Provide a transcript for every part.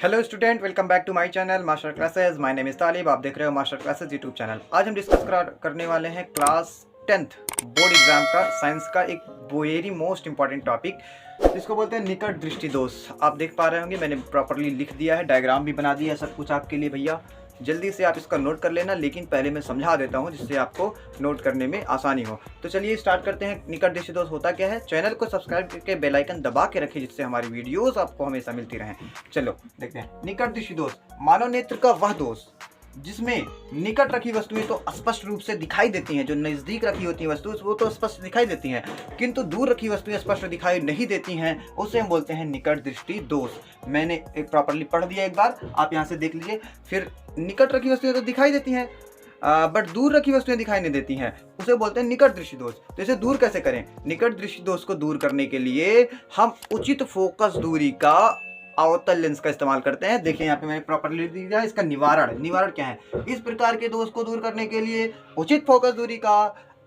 Hello student, welcome back to my channel master classes. My name is Talib. आप देख रहे हो मास्टर क्लासेस यूट्यूब चैनल। आज हम डिस्कस करने वाले हैं क्लास 10th बोर्ड एग्जाम का साइंस का एक वेरी मोस्ट इंपॉर्टेंट टॉपिक जिसको बोलते हैं निकट दृष्टि दोष। आप देख पा रहे होंगे मैंने प्रॉपर्ली लिख दिया है, डायग्राम भी बना दिया है, सब कुछ आपके लिए भैया। जल्दी से आप इसका नोट कर लेना, लेकिन पहले मैं समझा देता हूँ जिससे आपको नोट करने में आसानी हो। तो चलिए स्टार्ट करते हैं। निकट दृष्टि दोष होता क्या है? चैनल को सब्सक्राइब करके बेल आइकन दबा के रखिए जिससे हमारी वीडियोस आपको हमेशा मिलती रहें। चलो देखते हैं। निकट दृष्टि दोष मानव नेत्र का वह दोष जिसमें निकट रखी वस्तुएं तो स्पष्ट रूप से दिखाई देती हैं, जो नज़दीक रखी होती हैं वस्तु वो तो स्पष्ट दिखाई देती हैं, किंतु दूर रखी वस्तुएं स्पष्ट दिखाई नहीं देती हैं, उसे हम बोलते हैं निकट दृष्टि दोष। मैंने एक प्रॉपर्ली पढ़ दिया, एक बार आप यहाँ से देख लीजिए। फिर निकट रखी वस्तुएं तो दिखाई देती हैं बट दूर रखी वस्तुएं दिखाई नहीं देती हैं, उसे बोलते हैं निकट दृष्टि दोष। तो इसे दूर कैसे करें? निकट दृष्टि दोष को दूर करने के लिए हम उचित फोकस दूरी का अवतल लेंस का इस्तेमाल करते हैं। देखिए यहाँ पे मैंने प्रॉपर्ली लिख दिया है इसका निवारण क्या है। इस प्रकार के दोष को दूर करने के लिए उचित फोकस दूरी का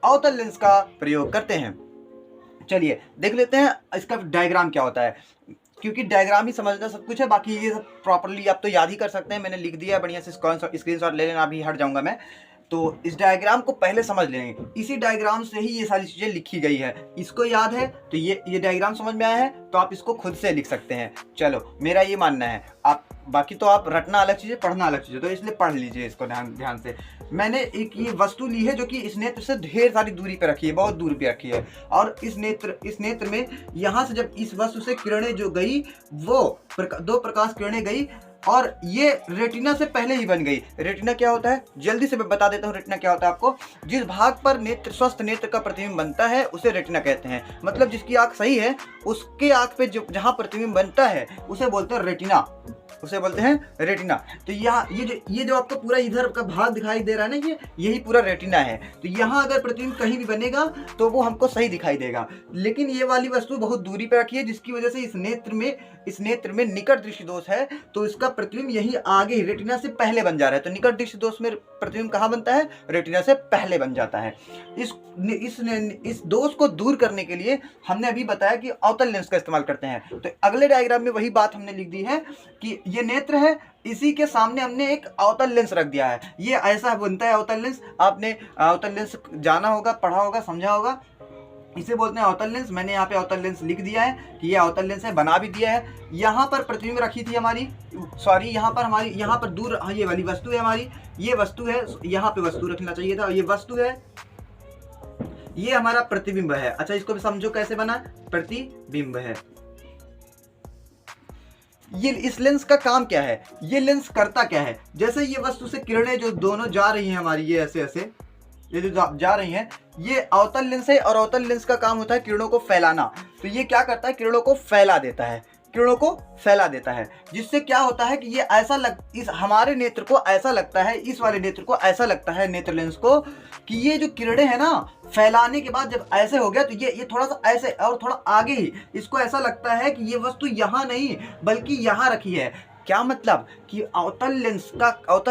अवतल लेंस का प्रयोग करते हैं। चलिए देख लेते हैं इसका डायग्राम क्या होता है, क्योंकि डायग्राम ही समझना सब कुछ है, बाकी ये सब प्रॉपर्ली आप तो याद ही कर सकते हैं। मैंने लिख दिया है, बढ़िया से स्क्रीनशॉट ले लेना, अभी हट जाऊंगा मैं। तो इस डायग्राम को पहले समझ लेंगे, इसी डायग्राम से ही ये सारी चीजें लिखी गई है। इसको याद है तो ये डायग्राम समझ में आया है तो आप इसको खुद से लिख सकते हैं। चलो मेरा ये मानना है, आप बाकी तो आप रटना अलग चीज़ है, पढ़ना अलग चीज़ है, तो इसलिए पढ़ लीजिए इसको ध्यान से। मैंने एक ये वस्तु ली है जो कि इस नेत्र से ढेर सारी दूरी पे रखी है, बहुत दूर पे रखी है, और इस नेत्र में यहाँ से जब इस वस्तु से किरणें जो गई वो दो प्रकाश किरणें गई और ये रेटिना से पहले ही बन गई। रेटिना क्या होता है जल्दी से मैं बता देता हूँ। रेटिना क्या होता है आपको, जिस भाग पर स्वस्थ नेत्र का प्रतिबिंब बनता है उसे रेटिना कहते हैं। मतलब जिसकी आंख सही है उसके आंख पे जहाँ प्रतिबिंब बनता है उसे बोलते हैं रेटिना, उसे बोलते हैं रेटिना। तो यहाँ ये जो आपको पूरा इधर का भाग दिखाई दे रहा है ना, यही पूरा रेटिना है। तो यहाँ अगर प्रतिबिंब कहीं भी बनेगा तो वो हमको सही दिखाई देगा, लेकिन ये वाली वस्तु बहुत दूरी पे रखी है जिसकी वजह से इस नेत्र में निकट दृष्टि दोष है। तो इसका प्रतिबिंब यही आगे रेटिना से पहले बन जा रहा है। तो निकट दृष्टि दोष में प्रतिबिंब कहाँ बनता है? रेटिना से पहले बन जाता है। इस दोष को दूर करने के लिए हमने अभी बताया कि अवतल लेंस का इस्तेमाल करते हैं। तो अगले डायग्राम में वही बात हमने लिख दी है कि ये नेत्र है, इसी के सामने हमने एक अवतल लेंस रख दिया है। ये ऐसा बनता है अवतल लेंस। आपने अवतल लेंस जाना होगा, पढ़ा होगा, समझा होगा। इसे बोलते हैं अवतल लेंस। मैंने यहाँ पे अवतल लेंस लिख दिया है कि ये अवतल लेंस है, बना भी दिया है। यहाँ पर प्रतिबिंब रखी थी हमारी, सॉरी यहाँ पर दूर ये वाली वस्तु है हमारी, ये वस्तु है, यहाँ पे वस्तु रखना चाहिए था, ये वस्तु है, ये हमारा प्रतिबिंब है। अच्छा इसको भी समझो कैसे बना, प्रतिबिंब है। ये इस लेंस का काम क्या है, ये लेंस करता क्या है? जैसे ये वस्तु से किरणें जो दोनों जा रही हैं हमारी, ये ऐसे ये जो जा रही हैं, ये अवतल लेंस है और अवतल लेंस का काम होता है किरणों को फैलाना। तो ये क्या करता है, किरणों को फैला देता है, जिससे क्या होता है कि ये इस हमारे नेत्र को ऐसा लगता है, इस वाले नेत्र को ऐसा लगता है, नेत्र लेंस को, कि ये जो किरणें हैं ना, फैलाने के बाद जब ऐसे हो गया तो ये थोड़ा सा ऐसे और थोड़ा आगे ही, इसको ऐसा लगता है कि ये वस्तु यहाँ नहीं बल्कि यहाँ रखी है। क्या मतलब कि अवतल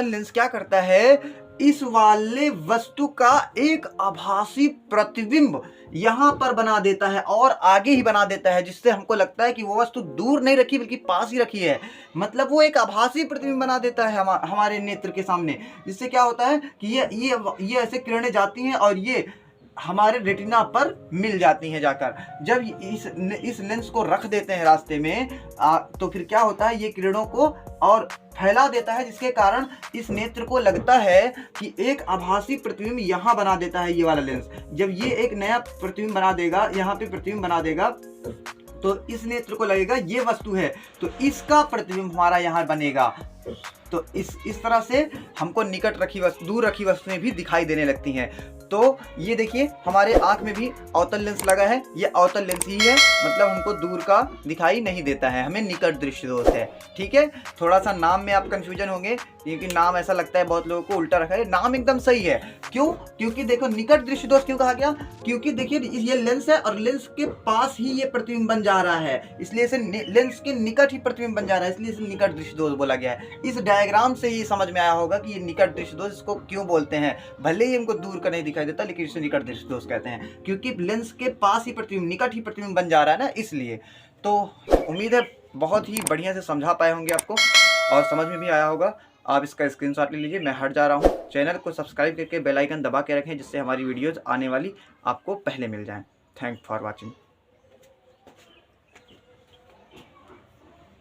लेंस क्या करता है, इस वाले वस्तु का एक आभासी प्रतिबिंब यहाँ पर बना देता है और आगे ही बना देता है, जिससे हमको लगता है कि वो वस्तु दूर नहीं रखी बल्कि पास ही रखी है। मतलब वो एक आभासी प्रतिबिंब बना देता है हमारे नेत्र के सामने, जिससे क्या होता है कि ये ऐसे किरणें जाती हैं और ये हमारे रेटिना पर मिल जाती हैं जाकर। जब इस लेंस को रख देते हैं रास्ते में तो फिर क्या होता है, ये किरणों को और फैला देता है, जिसके कारण इस नेत्र को लगता है कि एक आभासी प्रतिबिंब यहाँ बना देता है ये वाला लेंस। जब ये एक नया प्रतिबिंब बना देगा, यहाँ पे प्रतिबिंब बना देगा, तो इस नेत्र को लगेगा ये वस्तु है, तो इसका प्रतिबिंब हमारा यहाँ बनेगा। तो इस तरह से हमको निकट रखी वस्तु, दूर रखी वस्तुएं भी दिखाई देने लगती हैं। तो ये देखिए हमारे आंख में भी अवतल लेंस लगा है, ये अवतल लेंस ही है, मतलब हमको दूर का दिखाई नहीं देता है, हमें निकट दृष्टि दोष है। ठीक है, थोड़ा सा नाम में आप कंफ्यूजन होंगे क्योंकि नाम ऐसा लगता है बहुत लोगों को उल्टा रखा है। नाम एकदम सही है। क्यों? क्योंकि देखो निकट दृष्टि दोष क्यों कहा गया, क्योंकि देखिए ये लेंस है और लेंस के पास ही ये प्रतिबिंब बन जा रहा है, इसलिए इसे लेंस के निकट ही प्रतिबिंब बन जा रहा है, इसलिए इसे निकट दृष्टि दोष बोला गया है। इस डायग्राम से ही समझ में आया होगा कि ये निकट दृष्टि दोष इसको क्यों बोलते हैं। भले ही हमको दूर का नहीं दिखाई देता लेकिन इसे निकट दृष्टि दोष कहते हैं, क्योंकि लेंस के पास ही प्रतिबिंब, निकट ही प्रतिबिंब बन जा रहा है ना, इसलिए। तो उम्मीद है बहुत ही बढ़िया से समझा पाए होंगे आपको। और समझ में भी आया होगा। आप इसका स्क्रीनशॉट ले लीजिए। मैं हट जा रहा हूँ। चैनल को सब्सक्राइब करके बेल आइकन दबा के रखें, जिससे हमारी वीडियोज़ आने वाली आपको पहले मिल जाएँ। Thank for watching.